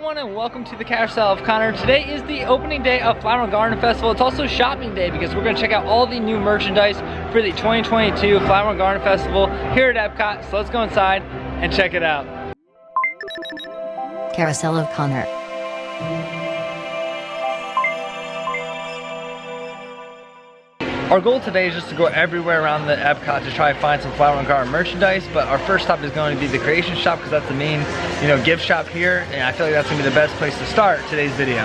everyone and welcome to the Carousel of Connor. Today is the opening day of Flower and Garden Festival. It's also shopping day because we're going to check out all the new merchandise for the 2022 Flower and Garden Festival here at Epcot. So let's go inside and check it out. Carousel of Connor. Our goal today is just to go everywhere around the Epcot to try and find some Flower and Garden merchandise, but our first stop is going to be the Creation Shop because that's the main, gift shop here, and I feel like that's going to be the best place to start today's video.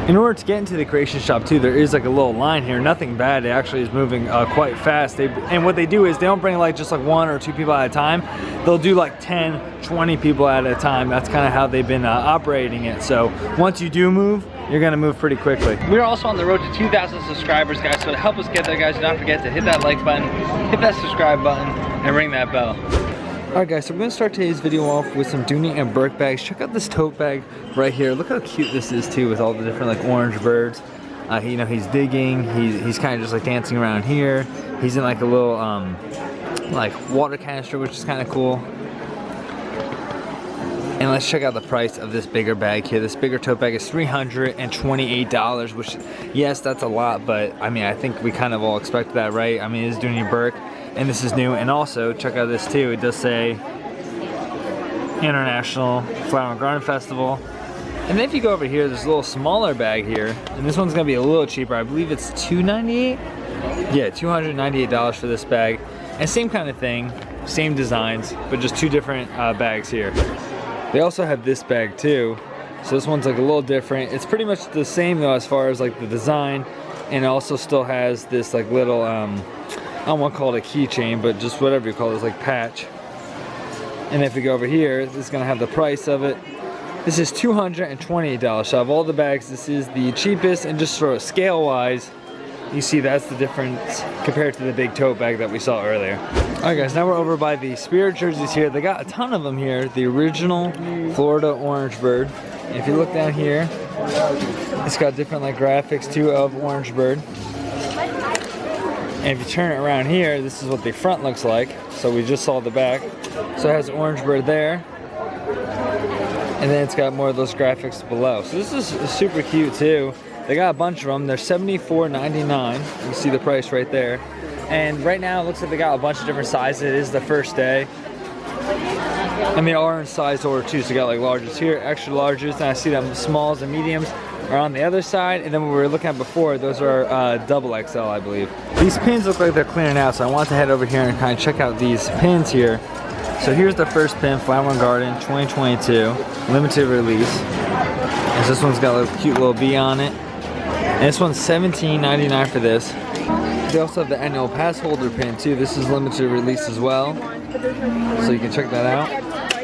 In order to get into the Creation Shop too, there is like a little line here. Nothing bad, it actually is moving quite fast. And what they do is they don't bring like just like 1 or 2 people at a time. They'll do like 10, 20 people at a time. That's kind of how they've been operating it. So once you do move, you're gonna move pretty quickly. We're also on the road to 2,000 subscribers, guys, so to help us get there, guys, do not forget to hit that like button, hit that subscribe button, and ring that bell. Alright guys, so we're gonna start today's video off with some Dooney and Bourke bags. Check out this tote bag right here. Look how cute this is too, with all the different like orange birds. He's digging, he's kind of just like dancing around here. He's in like a little like water canister, which is kind of cool. And let's check out the price of this bigger bag here. This bigger tote bag is $328, which, yes, that's a lot, but I mean, I think we kind of all expect that, right? I mean, it is Dooney and Bourke, and this is new. And also, check out this too. It does say International Flower and Garden Festival. And then if you go over here, there's a little smaller bag here, and this one's gonna be a little cheaper. I believe it's $298? Yeah, $298 for this bag. And same kind of thing, same designs, but just 2 different bags here. They also have this bag too, so this one's like a little different. It's pretty much the same though as far as like the design, and it also still has this like little, I don't want to call it a keychain, but just whatever you call it, it's like patch. And if we go over here, this is gonna have the price of it. This is $228. So of all the bags, this is the cheapest, and just sort of scale wise, you see that's the difference compared to the big tote bag that we saw earlier. Alright guys, now we're over by the Spirit jerseys here. They got a ton of them here. The original Florida orange bird. And if you look down here, it's got different like graphics too of orange bird. And if you turn it around here, this is what the front looks like. So we just saw the back. So it has orange bird there. And then it's got more of those graphics below. So this is super cute too. They got a bunch of them. They're $74.99. You see the price right there. And right now it looks like they got a bunch of different sizes. It is the first day. And they are in size order too. So you got like larges here, extra larges, and I see them smalls and mediums are on the other side. And then what we were looking at before, those are double XL, I believe. These pins look like they're clearing out, so I want to head over here and kind of check out these pins here. So here's the first pin, Flower and Garden 2022, limited release. And this one's got a cute little bee on it. And this one's $17.99 for this. They also have the annual pass holder pin too. This is limited release as well, so you can check that out.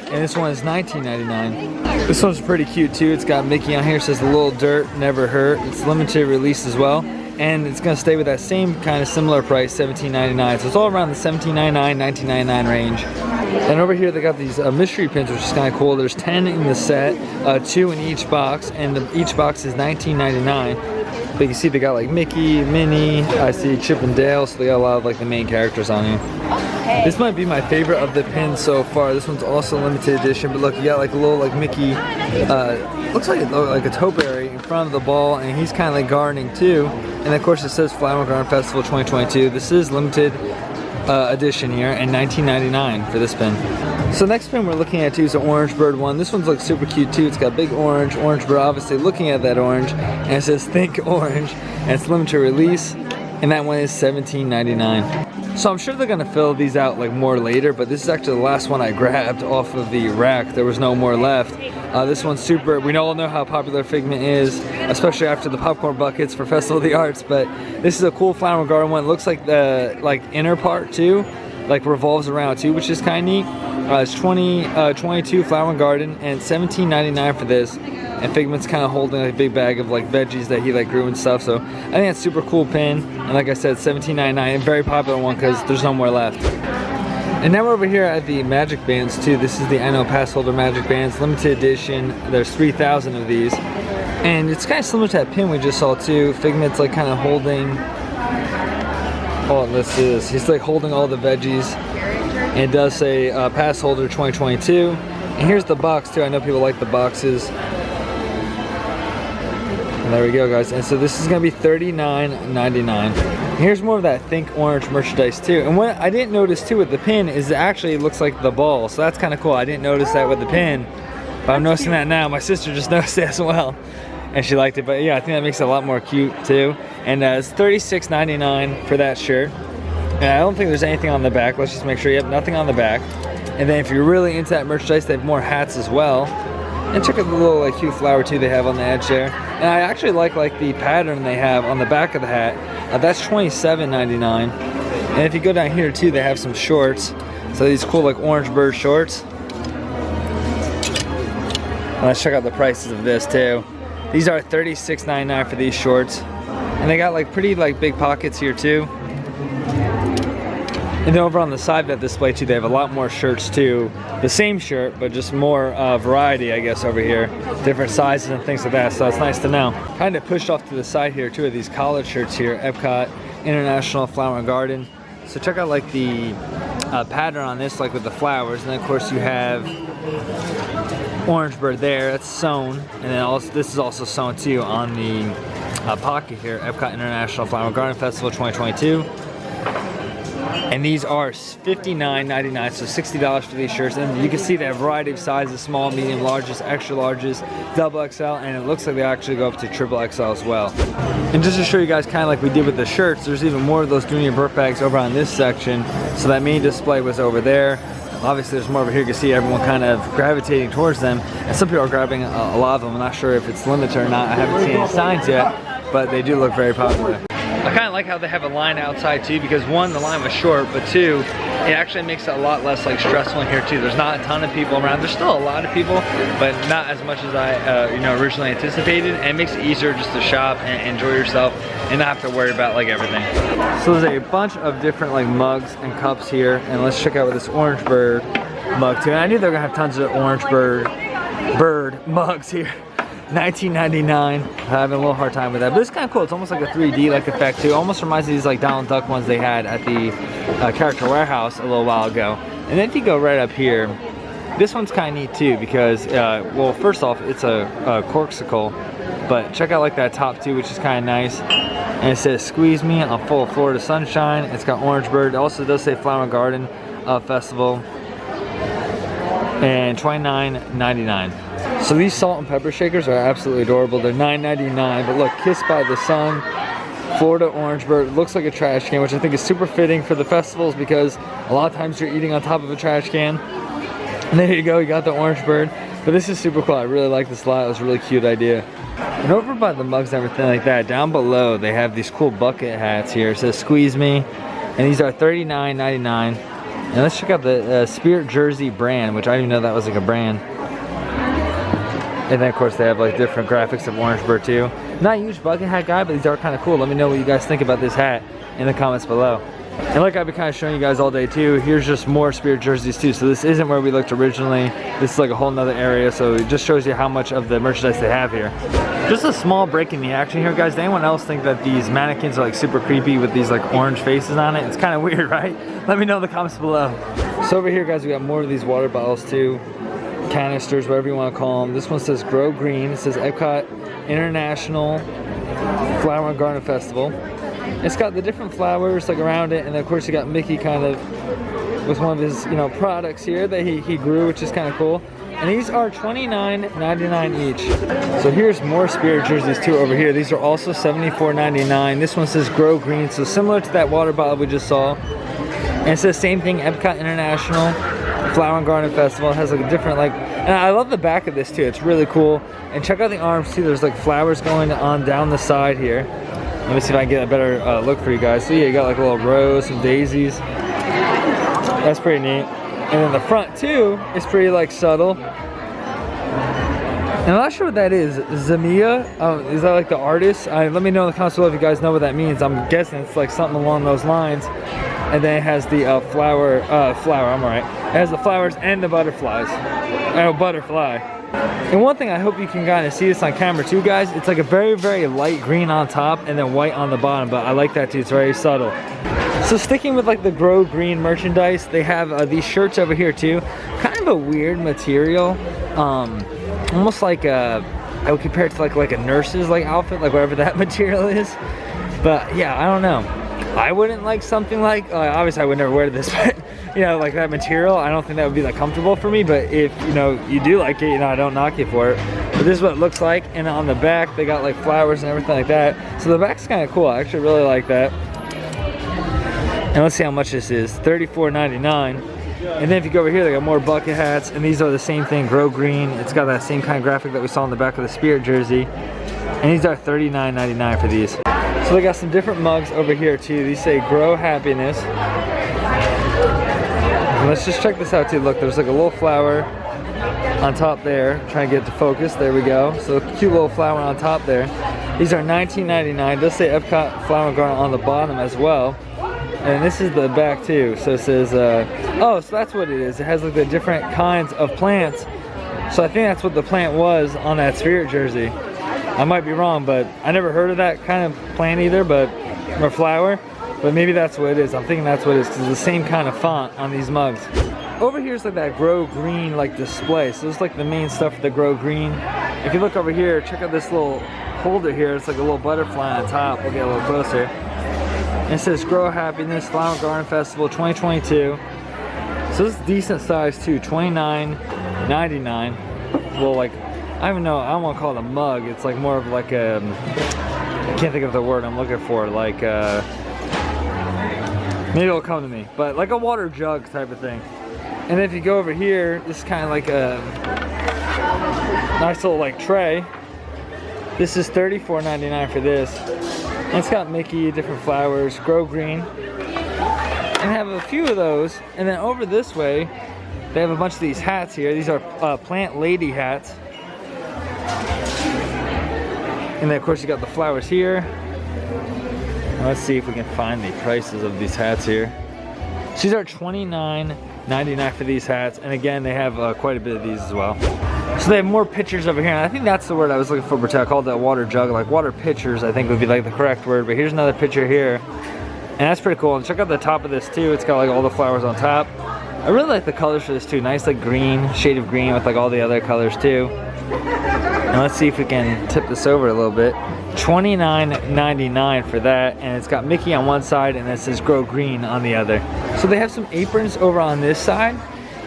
And this one is $19.99. This one's pretty cute too. It's got Mickey on here. It says "A little dirt never hurt." It's limited release as well, and it's gonna stay with that same kind of similar price, $17.99. So it's all around the $17.99, $19.99 range. And over here they got these mystery pins, which is kind of cool. There's 10 in the set, 2 in each box, and each box is $19.99. But you see they got like Mickey, Minnie, I see Chip and Dale, so they got a lot of like the main characters on here. Okay. This might be my favorite of the pins so far. This one's also limited edition, but look, you got like a little like Mickey, looks like a topiary in front of the ball, and he's kind of like gardening too. And of course it says Flower and Garden Festival 2022. This is limited edition here, and $19.99 for this pin. So next pin we're looking at too is an orange bird one. This one's like super cute too. It's got big orange bird obviously looking at that orange, and it says think orange, and it's limited release, and that one is $17.99. So I'm sure they're gonna fill these out like more later, but this is actually the last one I grabbed off of the rack. There was no more left. This one's super, we all know how popular Figment is, especially after the popcorn buckets for Festival of the Arts, but this is a cool Flower and Garden one. It looks like the inner part too, like revolves around too, which is kind of neat. It's 22 Flower and Garden, and $17.99 for this. And Figment's kind of holding a big bag of like veggies that he like grew and stuff. So I think it's super cool pin. And like I said, $17.99, a very popular one because there's no more left. And now we're over here at the Magic Bands too. This is the annual pass holder Magic Bands, limited edition. There's 3,000 of these. And it's kind of similar to that pin we just saw too. Figment's like kind of holding, oh, this is, he's like holding all the veggies. And it does say pass holder 2022. And here's the box too. I know people like the boxes. There we go, guys. And so this is gonna be $39.99. Here's more of that Think Orange merchandise too. And what I didn't notice too with the pin is it actually looks like the ball. So that's kind of cool. I didn't notice that with the pin, but I'm noticing that now. My sister just noticed it as well, and she liked it. But yeah, I think that makes it a lot more cute too. And it's $36.99 for that shirt. And I don't think there's anything on the back. Let's just make sure you have nothing on the back. And then if you're really into that merchandise, they have more hats as well. And check out the little like cute flower too they have on the edge there. And I actually like the pattern they have on the back of the hat. That's $27.99. And if you go down here too, they have some shorts. So these cool like orange bird shorts. And let's check out the prices of this too. These are $36.99 for these shorts. And they got like pretty like big pockets here too. And then over on the side of that display too, they have a lot more shirts too. The same shirt, but just more variety, I guess, over here. Different sizes and things like that, so that's nice to know. Kind of pushed off to the side here, two of these collared shirts here, Epcot International Flower and Garden. So check out like the pattern on this, like with the flowers. And then of course you have Orange Bird there, that's sewn. And then also, this is also sewn too on the pocket here, Epcot International Flower and Garden Festival 2022. And these are $59.99, so $60 for these shirts. And you can see they have a variety of sizes, small, medium, larges, extra larges, double XL, and it looks like they actually go up to triple XL as well. And just to show you guys kind of like we did with the shirts, there's even more of those Dooney and Bourke bags over on this section. So that main display was over there. Obviously there's more over here. You can see everyone kind of gravitating towards them. And some people are grabbing a lot of them. I'm not sure if it's limited or not. I haven't seen any signs yet, but they do look very popular. I kind of like how they have a line outside too, because one, the line was short, but two, it actually makes it a lot less like stressful in here too. There's not a ton of people around. There's still a lot of people, but not as much as I originally anticipated. And it makes it easier just to shop and enjoy yourself and not have to worry about like everything. So there's a bunch of different like mugs and cups here, and let's check out this Orange Bird mug too. And I knew they were gonna have tons of Orange Bird mugs here. $19.99. Having a little hard time with that, but it's kind of cool. It's almost like a 3D like effect too. Almost reminds me of these like Donald Duck ones they had at the Character Warehouse a little while ago. And then if you go right up here, this one's kind of neat too, because well, first off, it's a corksicle, but check out like that top too, which is kind of nice. And it says "Squeeze Me" on full of Florida sunshine. It's got Orange Bird. It also does say Flower and Garden Festival. And $29.99. So these salt and pepper shakers are absolutely adorable. They're $9.99, but look, Kissed by the Sun, Florida Orange Bird. It looks like a trash can, which I think is super fitting for the festivals, because a lot of times you're eating on top of a trash can. And there you go, you got the Orange Bird. But this is super cool. I really like this a lot. It was a really cute idea. And over by the mugs and everything like that, down below, they have these cool bucket hats here. It says "Squeeze Me," and these are $39.99. And let's check out the Spirit Jersey brand, which I didn't even know that was like a brand. And then of course they have like different graphics of Orange Bird too. Not a huge bucket hat guy, but these are kind of cool. Let me know what you guys think about this hat in the comments below. And like I've been kind of showing you guys all day too, here's just more Spirit jerseys too. So this isn't where we looked originally. This is like a whole nother area, so it just shows you how much of the merchandise they have here. Just a small break in the action here, guys. Does anyone else think that these mannequins are like super creepy with these like orange faces on it? It's kind of weird, right? Let me know in the comments below. So over here, guys, we got more of these water bottles too. Canisters, whatever you want to call them. This one says "Grow Green." It says Epcot International Flower and Garden Festival. It's got the different flowers like around it, and then of course you got Mickey kind of with one of his products here that he grew, which is kind of cool. And these are $29.99 each. So here's more Spirit jerseys too over here. These are also $74.99. This one says "Grow Green," so similar to that water bottle we just saw. And it says same thing, Epcot International Flower and Garden Festival. It has like a different and I love the back of this too. It's really cool. And check out the arms too. There's like flowers going on down the side here. Let me see if I can get a better look for you guys. So yeah, you got like a little rose, some daisies. That's pretty neat. And then the front too is pretty like subtle. And I'm not sure what that is. Zamia? Is that like the artist? Let me know in the comments below if you guys know what that means. I'm guessing it's like something along those lines. And then it has the flower, I'm alright. It has the flowers and the butterflies. Butterfly. And one thing I hope you can kind of see this on camera too, guys. It's like a very, very light green on top and then white on the bottom. But I like that too. It's very subtle. So sticking with like the Grow Green merchandise, they have these shirts over here too. Kind of a weird material. Almost like a I would compare it to like a nurse's like outfit, like whatever that material is. But yeah, I don't know. I wouldn't like something like, obviously I would never wear this, but you know, like that material, I don't think that would be that comfortable for me. But if, you know, you do like it, you know, I don't knock you for it. But this is what it looks like. And on the back, they got like flowers and everything like that. So the back's kind of cool. I actually really like that. And let's see how much this is. $34.99. And then if you go over here, they got more bucket hats, and these are the same thing, grow green. It's got that same kind of graphic that we saw on the back of the Spirit jersey. And these are $39.99 for these. So they got some different mugs over here too. These say grow happiness. And let's just check this out too. Look, there's like a little flower on top there. Trying to get it to focus. There we go. So a cute little flower on top there. These are $19.99. It does say Epcot flower garden on the bottom as well. And this is the back too. So it says, oh, so that's what it is. It has like the different kinds of plants. So I think that's what the plant was on that Spirit jersey. I might be wrong, but I never heard of that kind of plant either, or flower. But maybe that's what it is. I'm thinking that's what it is, because it's the same kind of font on these mugs. Over here is like that grow green like display. So this is like the main stuff for the grow green. If you look over here, check out this little holder here. It's like a little butterfly on top. We'll get a little closer. And it says Grow Happiness Flower Garden Festival 2022. So this is decent size too, $29.99. Well, like, I don't even know, I don't want to call it a mug. It's like more of like a, I can't think of the word I'm looking for. Like, maybe it'll come to me. But like a water jug type of thing. And then if you go over here, this is kind of like a nice little like tray. This is $34.99 for this. And it's got Mickey, different flowers, grow green. And I have a few of those. And then over this way, they have a bunch of these hats here. These are plant lady hats. And then of course you got the flowers here. Let's see if we can find the prices of these hats here. These are $29.99 for these hats. And again, they have quite a bit of these as well. So they have more pictures over here, and I think that's the word I was looking for, Bertel. I called that water jug, like water pitchers, I think would be like the correct word. But here's another picture here, and that's pretty cool. And check out the top of this too. It's got like all the flowers on top. I really like the colors for this too. Nice like green, shade of green with like all the other colors too. And let's see if we can tip this over a little bit. $29.99 for that, and it's got Mickey on one side and it says Grow Green on the other. So they have some aprons over on this side,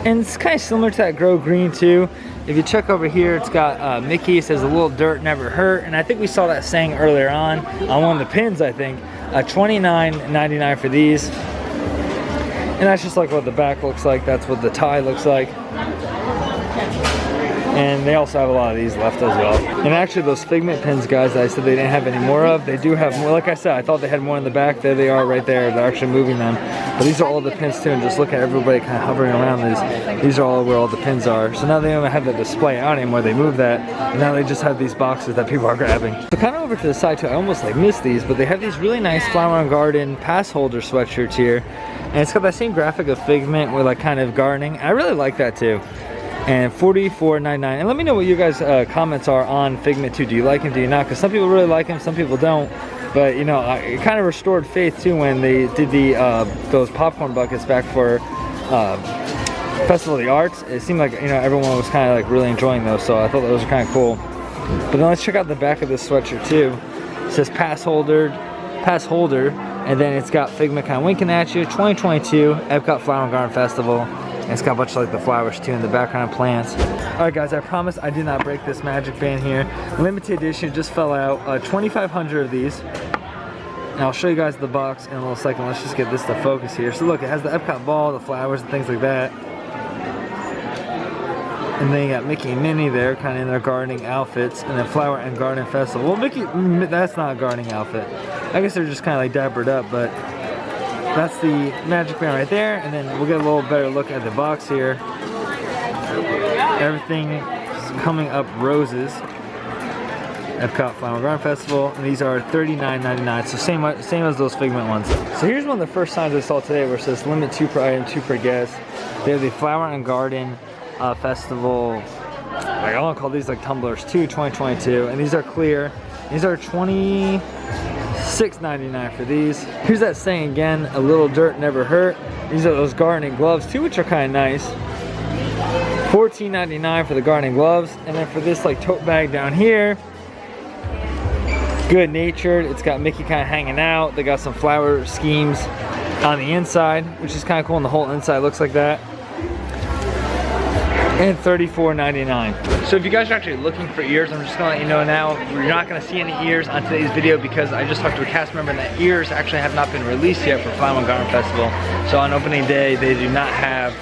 and it's kind of similar to that Grow Green too. If you check over here, it's got Mickey. It says a little dirt never hurt, and I think we saw that saying earlier on one of the pins, I think. $29.99 for these. And that's just like what the back looks like. That's what the tie looks like. And they also have a lot of these left as well. And actually those figment pins, guys, that I said they didn't have any more of, they do have more. Like I said, I thought they had more in the back. There they are right there. They're actually moving them. But these are all the pins too, and just look at everybody kind of hovering around these are all where all the pins are. So now they don't have the display out anymore. They moved that, and now they just have these boxes that people are grabbing. So kind of over to the side too, I almost like missed these, but they have these really nice Flower and Garden pass holder sweatshirts here. And it's got that same graphic of Figment with like kind of gardening. I really like that too. And $44.99. And let me know what you guys' comments are on Figment too. Do you like him? Do you not? Because some people really like him, some people don't. But you know, it kind of restored faith too when they did the those popcorn buckets back for Festival of the Arts. It seemed like, you know, everyone was kind of like really enjoying those. So I thought those were kind of cool. But then let's check out the back of this sweatshirt too. It says pass holder, and then it's got Figment kind of winking at you. 2022 Epcot Flower and Garden Festival. And it's got a bunch of like the flowers too in the background of plants. Alright guys, I promise I did not break this magic band here. Limited edition, just fell out. 2,500 of these. And I'll show you guys the box in a little second. Let's just get this to focus here. So look, it has the Epcot ball, the flowers and things like that. And then you got Mickey and Minnie there, kind of in their gardening outfits. And then Flower and Garden Festival. Well, Mickey, that's not a gardening outfit. I guess they're just kind of like dappered up, but that's the magic band right there. And then we'll get a little better look at the box here. Everything is coming up roses. Epcot Flower and Garden Festival. And these are $39.99. So same as those Figment ones. So here's one of the first signs I saw today where it says limit 2 per item, 2 per guest. They have the Flower and Garden Festival. Like, I want to call these like tumblers too, 2022. And these are clear. These are $26.99 for these. Here's that saying again, a little dirt never hurt. These are those gardening gloves too, which are kind of nice. $14.99 for the gardening gloves. And then for this like tote bag down here, good natured. It's got Mickey kind of hanging out. They got some flower schemes on the inside, which is kind of cool, and the whole inside looks like that. And $34.99. So if you guys are actually looking for ears, I'm just gonna let you know now, you're not gonna see any ears on today's video because I just talked to a cast member and the ears actually have not been released yet for Flower and Garden Festival. So on opening day, they do not have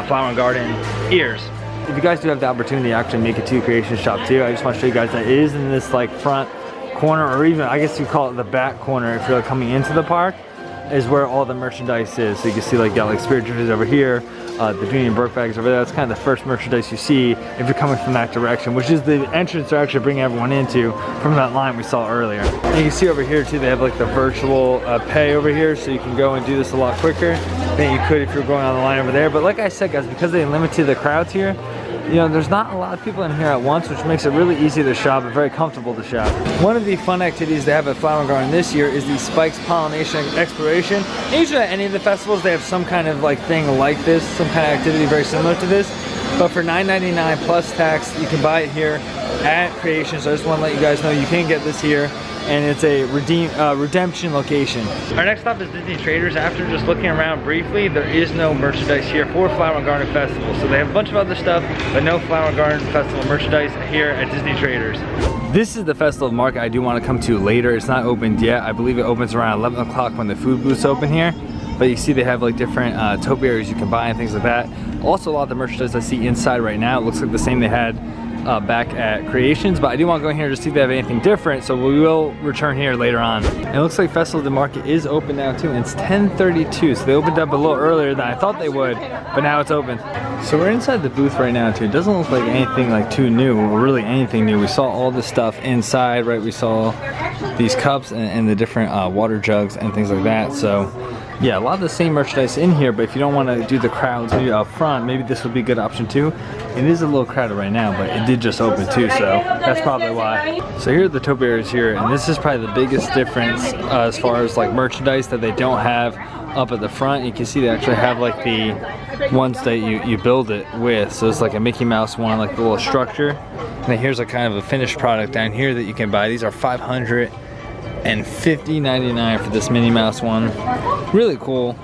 Flower and Garden ears. If you guys do have the opportunity to actually make it to a creation shop too, I just want to show you guys that it is in this like front corner, or even I guess you call it the back corner if you're like coming into the park, is where all the merchandise is. So you can see like, got like spirit jerseys over here, the Dooney and Bourke bags over there. That's kind of the first merchandise you see if you're coming from that direction, which is the entrance they're actually bringing everyone into from that line we saw earlier. And you can see over here too, they have like the virtual pay over here, so you can go and do this a lot quicker than you could if you're going on the line over there. But like I said guys, because they limited the crowds here, you know, there's not a lot of people in here at once, which makes it really easy to shop and very comfortable to shop. One of the fun activities they have at Flower and Garden this year is the Spikes Pollination Exploration. Usually at any of the festivals, they have some kind of like thing like this, some kind of activity very similar to this. But for $9.99 plus tax, you can buy it here at Creation. So I just want to let you guys know you can get this here, and it's a redemption location. Our next stop is Disney Traders. After just looking around briefly, there is no merchandise here for Flower and Garden Festival. So they have a bunch of other stuff, but no Flower and Garden Festival merchandise here at Disney Traders. This is the festival market I do want to come to later. It's not opened yet. I believe it opens around 11 o'clock when the food booths open here. But you see they have like different tote berries you can buy and things like that. Also a lot of the merchandise I see inside right now, it looks like the same they had back at Creations, but I do want to go in here to see if they have anything different, so we will return here later on. And it looks like Festival of the Market is open now too, and it's 10:32, so they opened up a little earlier than I thought they would, but now it's open. So we're inside the booth right now too. It doesn't look like anything like too new, or really anything new. We saw all this stuff inside, right? We saw these cups and the different water jugs and things like that. So yeah, a lot of the same merchandise in here, but if you don't want to do the crowds maybe up front, maybe this would be a good option too. It is a little crowded right now, but it did just open too, so that's probably why. So here are the tote berries here, and this is probably the biggest difference as far as like merchandise that they don't have up at the front. You can see they actually have like the ones that you build it with. So it's like a Mickey Mouse one, like the little structure. And then here's a kind of a finished product down here that you can buy. These are $550.99 for this Minnie Mouse one. Really cool,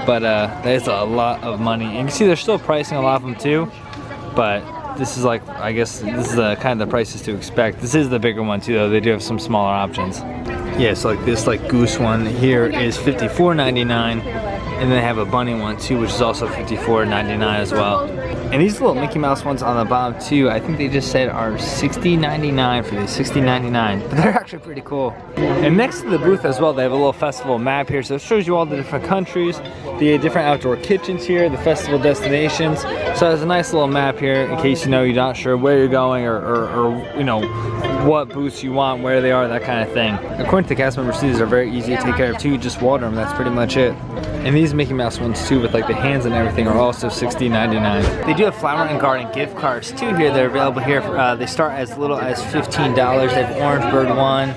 but that is a lot of money. And you can see they're still pricing a lot of them too, but this is like, I guess this is the kind of the prices to expect. This is the bigger one too though. They do have some smaller options. Yeah, so like this like goose one here is $54.99, and then they have a bunny one too, which is also $54.99 as well. And these little Mickey Mouse ones on the bottom too, I think they just said are $60.99 for these, $60.99, but they're actually pretty cool. And next to the booth as well, they have a little festival map here, so it shows you all the different countries, the different outdoor kitchens here, the festival destinations. So there's a nice little map here in case you know you're not sure where you're going or you know what booths you want, where they are, that kind of thing. According to the cast members, these are very easy to take care of too. You just water them, that's pretty much it. And these Mickey Mouse ones too, with like the hands and everything, are also $60.99. They do have Flower and Garden gift cards too here. They're available here. They start as little as $15. They have Orange Bird one,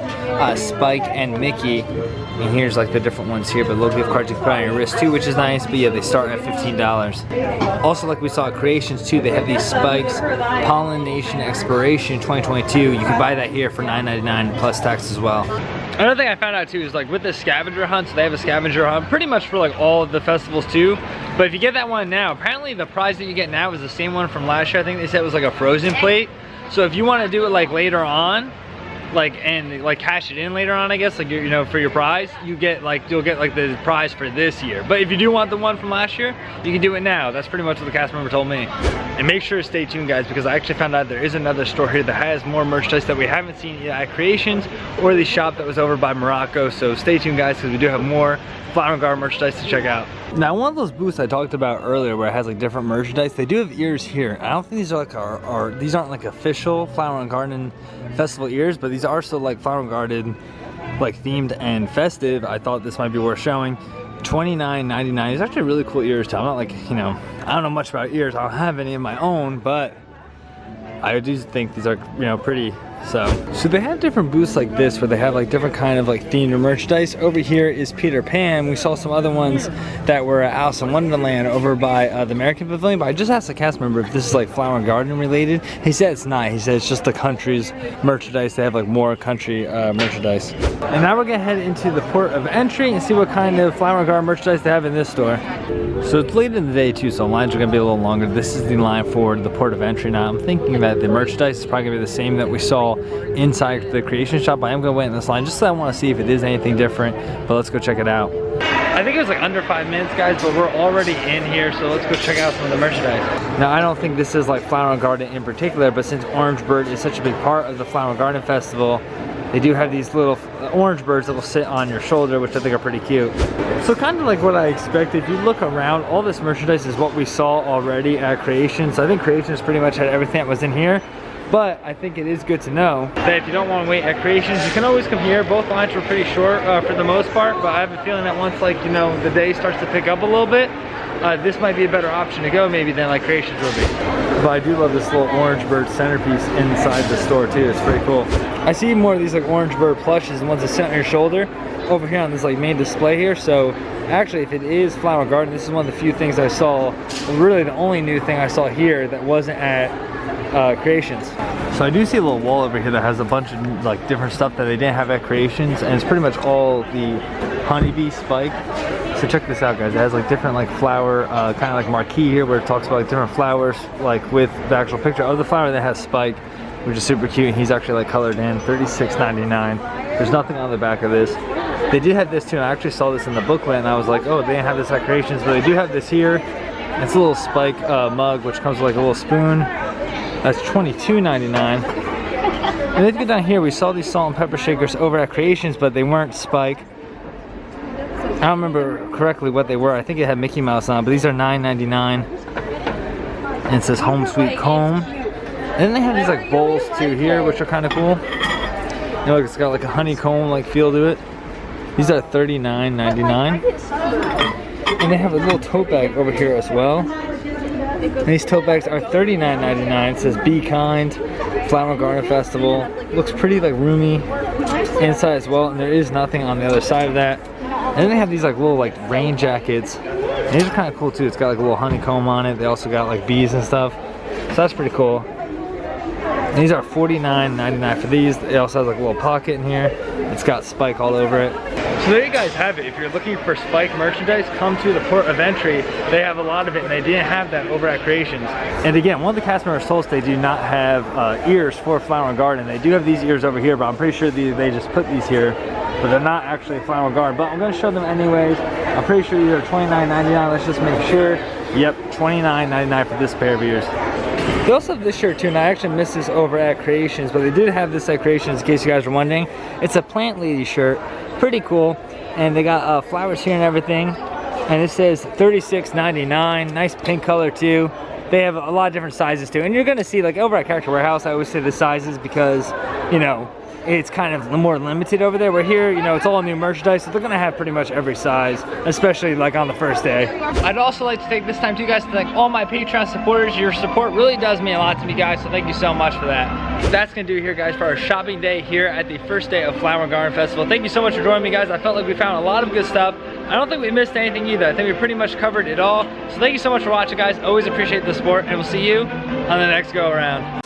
Spike, and Mickey. And here's like the different ones here, but little gift cards you can put on your wrist too, which is nice. But yeah, they start at $15. Also, like we saw at Creations too, they have these Spikes Pollination Exploration 2022. You can buy that here for $9.99 plus tax as well. Another thing I found out too is like with the scavenger hunt, so they have a scavenger hunt pretty much for like all of the festivals too. But if you get that one now, apparently the prize that you get now is the same one from last year. I think they said it was like a frozen plate. So if you want to do it like later on, like and like cash it in later on, I guess, like you know, for your prize, you'll get like the prize for this year. But if you do want the one from last year, you can do it now. That's pretty much what the cast member told me. And make sure to stay tuned guys, because I actually found out there is another store here that has more merchandise that we haven't seen either at Creations or the shop that was over by Morocco. So stay tuned guys, because we do have more Flower and Garden merchandise to check out. Now one of those booths I talked about earlier where it has like different merchandise, they do have ears here. I don't think these are like these aren't like official Flower and Garden Festival ears, but these are still like Flower and Garden like themed and festive. I thought this might be worth showing. $29.99. These are actually really cool ears too. I'm not like, you know, I don't know much about ears. I don't have any of my own, but I do think these are, you know, pretty So they have different booths like this where they have like different kind of like themed merchandise. Over here is Peter Pan. We saw some other ones that were Alice in Wonderland over by the American Pavilion, but I just asked the cast member if this is like flower and garden related. He said it's not. He said it's just the country's merchandise. They have like more country merchandise. And now we're gonna head into the port of entry and see what kind of flower and garden merchandise they have in this store. So it's late in the day too, so lines are gonna be a little longer. This is the line for the port of entry. Now I'm thinking that the merchandise is probably gonna be the same that we saw inside the creation shop. I am gonna wait in this line just so I want to see if it is anything different, but let's go check it out. I think it was like under 5 minutes, guys, but we're already in here, so let's go check out some of the merchandise. Now I don't think this is like flower and garden in particular, but since Orange Bird is such a big part of the Flower and Garden Festival, they do have these little orange birds that will sit on your shoulder, which I think are pretty cute. So kind of like what I expected. If you look around, all this merchandise is what we saw already at Creations. So I think Creations pretty much had everything that was in here. But I think it is good to know that if you don't want to wait at Creations, you can always come here. Both lines were pretty short for the most part, but I have a feeling that once, like, you know, the day starts to pick up a little bit, this might be a better option to go maybe than like Creations will be. But I do love this little orange bird centerpiece inside the store too. It's pretty cool. I see more of these like orange bird plushes, the ones that sit on your shoulder, over here on this like main display here. So actually, if it is flower garden, this is one of the few things I saw, really the only new thing I saw here that wasn't at Creations. So I do see a little wall over here that has a bunch of like different stuff that they didn't have at Creations, and it's pretty much all the honeybee spike. So check this out, guys. It has like different like flower kind of like marquee here where it talks about like different flowers, like with the actual picture of the flower that has spike, which is super cute. And he's actually like colored in. $36.99. There's nothing on the back of this. They did have this too, and I actually saw this in the booklet and I was like, oh, they didn't have this at Creations, but they do have this here. It's a little spike mug which comes with like a little spoon. That's $22.99. And if you go down here, we saw these salt and pepper shakers over at Creations, but they weren't spike. I don't remember correctly what they were. I think it had Mickey Mouse on, but these are $9.99. And it says Home Sweet Comb. And then they have these like bowls too here, which are kind of cool. You know, it's got like a honeycomb like feel to it. These are $39.99. And they have a little tote bag over here as well. And these tote bags are $39.99. It says Be Kind, Flower and Garden Festival. Looks pretty like roomy inside as well, and there is nothing on the other side of that. And then they have these like little like rain jackets. And these are kind of cool too. It's got like a little honeycomb on it. They also got like bees and stuff. So that's pretty cool. And these are $49.99 for these. It also has like a little pocket in here. It's got spike all over it. So there you guys have it. If you're looking for spike merchandise, come to the port of entry. They have a lot of it, and they didn't have that over at Creations. And again, one of the cast members told us they do not have ears for Flower and Garden. They do have these ears over here, but I'm pretty sure they just put these here, but they're not actually Flower and Garden. But I'm gonna show them anyways. I'm pretty sure these are $29.99. Let's just make sure. Yep, $29.99 for this pair of ears. They also have this shirt too, and I actually missed this over at Creations, but they did have this at Creations in case you guys were wondering. It's a plant lady shirt, pretty cool, and they got flowers here and everything, and it says $36.99. Nice pink color too. They have a lot of different sizes too, and you're gonna see like over at Character Warehouse, I always say the sizes because, you know, it's kind of more limited over there. Where here, you know, it's all new merchandise, so they're gonna have pretty much every size, especially like on the first day. I'd also like to take this time to you guys to thank all my Patreon supporters. Your support really does mean a lot to me, guys, so thank you so much for that. That's gonna do it here, guys, for our shopping day here at the first day of Flower and Garden Festival. Thank you so much for joining me, guys. I felt like we found a lot of good stuff. I don't think we missed anything either. I think we pretty much covered it all. So thank you so much for watching, guys. Always appreciate the support, and we'll see you on the next go around.